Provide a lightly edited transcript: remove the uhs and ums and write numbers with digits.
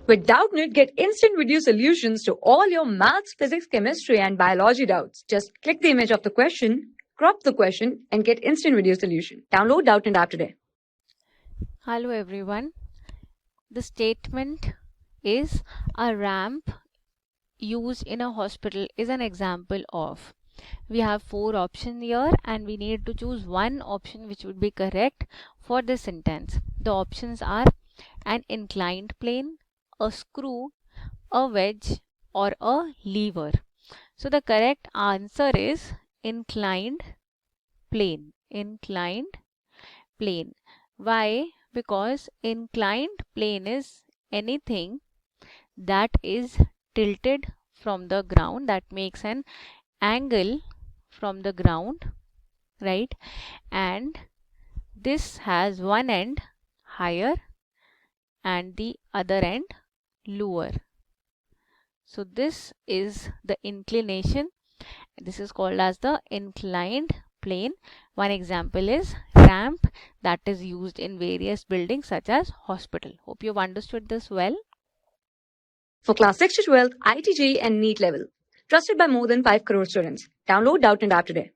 With Doubtnut, get instant video solutions to all your maths, physics, chemistry, and biology doubts. Just click the image of the question, crop the question, and get instant video solution. Download Doubtnut app today. Hello everyone. The statement is a ramp used in a hospital is an example of. We have 4 options here and we need to choose one option which would be correct for this sentence. The options are an inclined plane, a screw, a wedge, or a lever. So the correct answer is inclined plane. Inclined plane. Why? Because inclined plane is anything that is tilted from the ground, that makes an angle from the ground, right? And this has one end higher and the other end lower. So this is the inclination. This is called as the inclined plane. One example is ramp that is used in various buildings such as hospital. Hope you've understood this well. For class 6 to 12, IIT JEE and NEET level. Trusted by more than 5 crore students. Download Doubtnut app today.